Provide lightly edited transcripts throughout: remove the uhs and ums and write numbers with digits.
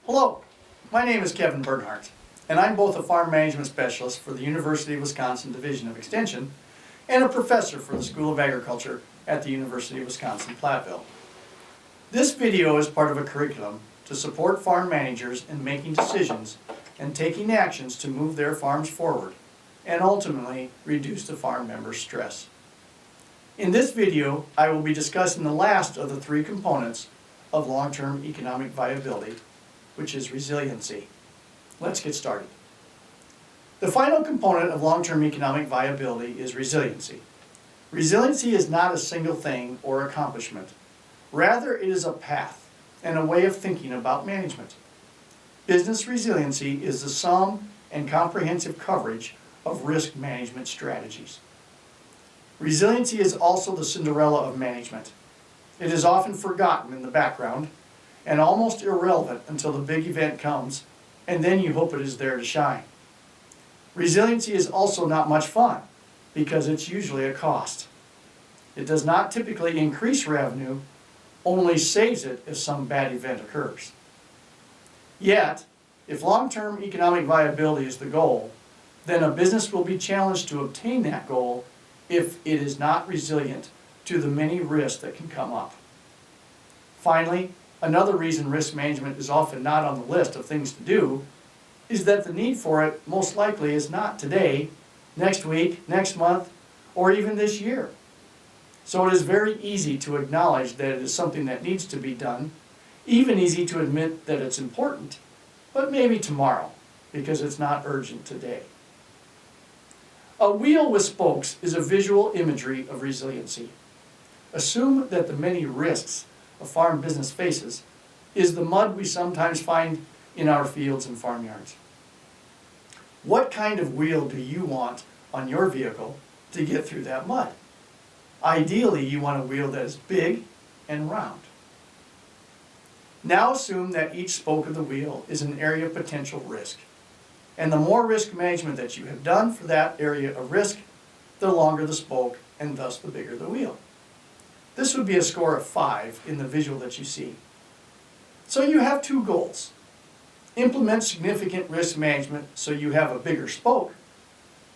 Hello, my name is Kevin Bernhardt, and I'm both a farm management specialist for the University of Wisconsin Division of Extension and a professor for the School of Agriculture at the University of Wisconsin-Platteville. This video is part of a curriculum to support farm managers in making decisions and taking actions to move their farms forward and ultimately reduce the farm members' stress. In this video, I will be discussing the last of the three components of long-term economic viability, which is resiliency. Let's get started. The final component of long-term economic viability is resiliency. Resiliency is not a single thing or accomplishment. Rather, it is a path and a way of thinking about management. Business resiliency is the sum and comprehensive coverage of risk management strategies. Resiliency is also the Cinderella of management. It is often forgotten in the background and almost irrelevant until the big event comes, and then you hope it is there to shine. Resiliency is also not much fun because it's usually a cost. It does not typically increase revenue, only saves it if some bad event occurs. Yet, if long-term economic viability is the goal, then a business will be challenged to obtain that goal if it is not resilient to the many risks that can come up. Finally, another reason risk management is often not on the list of things to do is that the need for it most likely is not today, next week, next month, or even this year. So it is very easy to acknowledge that it is something that needs to be done, even easy to admit that it's important, but maybe tomorrow, because it's not urgent today. A wheel with spokes is a visual imagery of resiliency. Assume that the many risks a farm business faces is the mud we sometimes find in our fields and farmyards. What kind of wheel do you want on your vehicle to get through that mud? Ideally, you want a wheel that is big and round. Now assume that each spoke of the wheel is an area of potential risk. And the more risk management that you have done for that area of risk, the longer the spoke and thus the bigger the wheel. This would be a score of 5 in the visual that you see. So you have two goals. Implement significant risk management so you have a bigger spoke,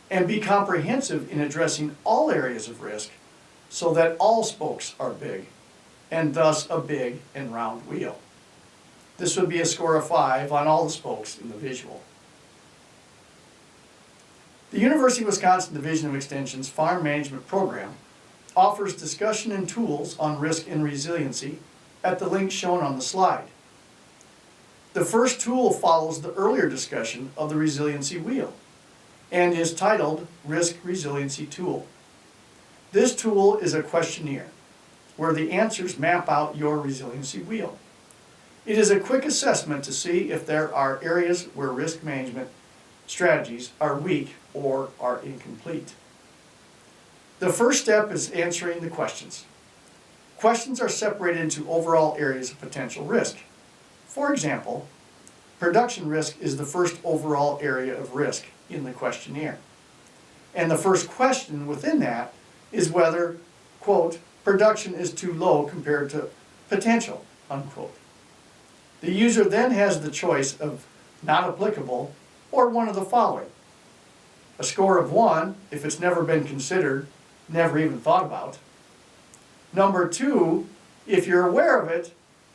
and be comprehensive in addressing all areas of risk so that all spokes are big, and thus a big and round wheel. This would be a score of 5 on all the spokes in the visual. The University of Wisconsin Division of Extension's Farm Management Program offers discussion and tools on risk and resiliency at the link shown on the slide. The first tool follows the earlier discussion of the resiliency wheel and is titled Risk Resiliency Tool. This tool is a questionnaire where the answers map out your resiliency wheel. It is a quick assessment to see if there are areas where risk management strategies are weak or are incomplete. The first step is answering the questions. Questions are separated into overall areas of potential risk. For example, production risk is the first overall area of risk in the questionnaire. And the first question within that is whether, quote, production is too low compared to potential, unquote. The user then has the choice of not applicable or one of the following. A score of 1 if it's never been considered, never even thought about. Number 2, if you're aware of it,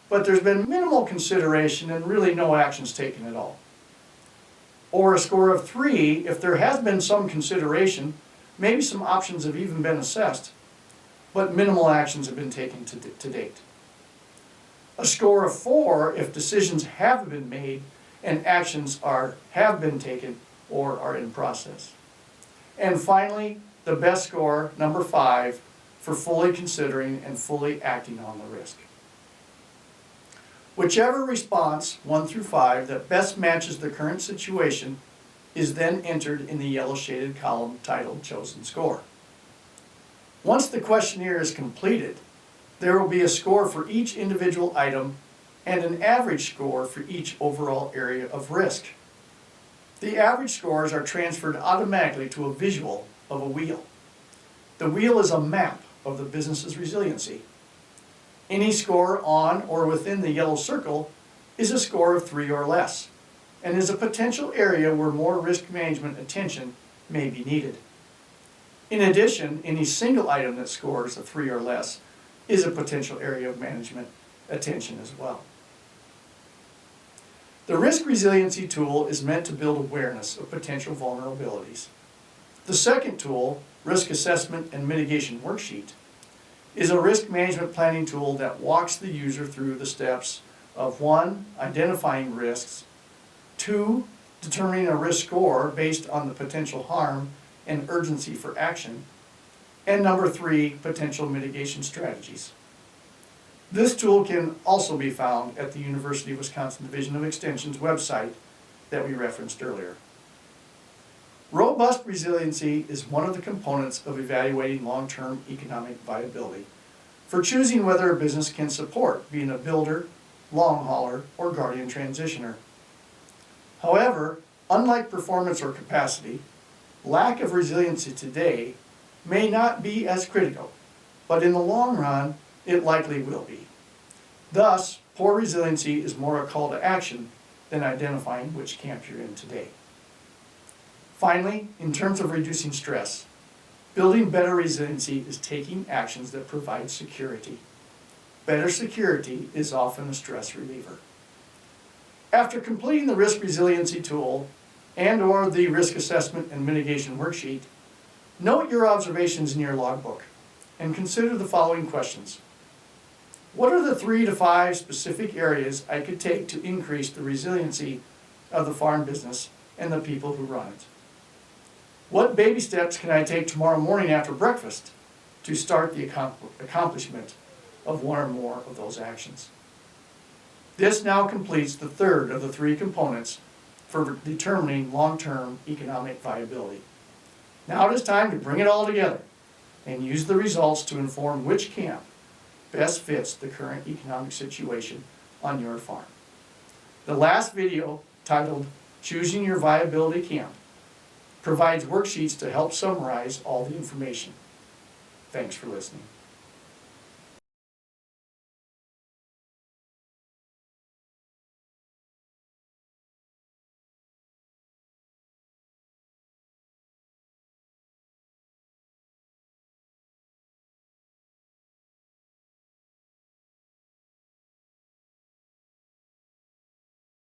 but there's been minimal consideration and really no actions taken at all. Or a score of 3 if there has been some consideration, maybe some options have even been assessed, but minimal actions have been taken to date. A score of 4 if decisions have been made and actions have been taken or are in process. And finally, the best score, number 5, for fully considering and fully acting on the risk. Whichever response, 1 through 5, that best matches the current situation is then entered in the yellow shaded column titled Chosen Score. Once the questionnaire is completed, there will be a score for each individual item and an average score for each overall area of risk. The average scores are transferred automatically to a visual of a wheel. The wheel is a map of the business's resiliency. Any score on or within the yellow circle is a score of 3 or less, and is a potential area where more risk management attention may be needed. In addition, any single item that scores a 3 or less is a potential area of management attention as well. The risk resiliency tool is meant to build awareness of potential vulnerabilities. The second tool, Risk Assessment and Mitigation Worksheet, is a risk management planning tool that walks the user through the steps of 1. Identifying risks, 2. Determining a risk score based on the potential harm and urgency for action, and 3. Potential mitigation strategies. This tool can also be found at the University of Wisconsin Division of Extension's website that we referenced earlier. Robust resiliency is one of the components of evaluating long-term economic viability for choosing whether a business can support being a builder, long hauler, or guardian transitioner. However, unlike performance or capacity, lack of resiliency today may not be as critical, but in the long run, it likely will be. Thus, poor resiliency is more a call to action than identifying which camp you're in today. Finally, in terms of reducing stress, building better resiliency is taking actions that provide security. Better security is often a stress reliever. After completing the risk resiliency tool and/or the risk assessment and mitigation worksheet, note your observations in your logbook and consider the following questions. What are the 3 to 5 specific areas I could take to increase the resiliency of the farm business and the people who run it? What baby steps can I take tomorrow morning after breakfast to start the accomplishment of 1 or more of those actions? This now completes the third of the 3 components for determining long-term economic viability. Now it is time to bring it all together and use the results to inform which camp best fits the current economic situation on your farm. The last video, titled Choosing Your Viability Camp, provides worksheets to help summarize all the information. Thanks for listening.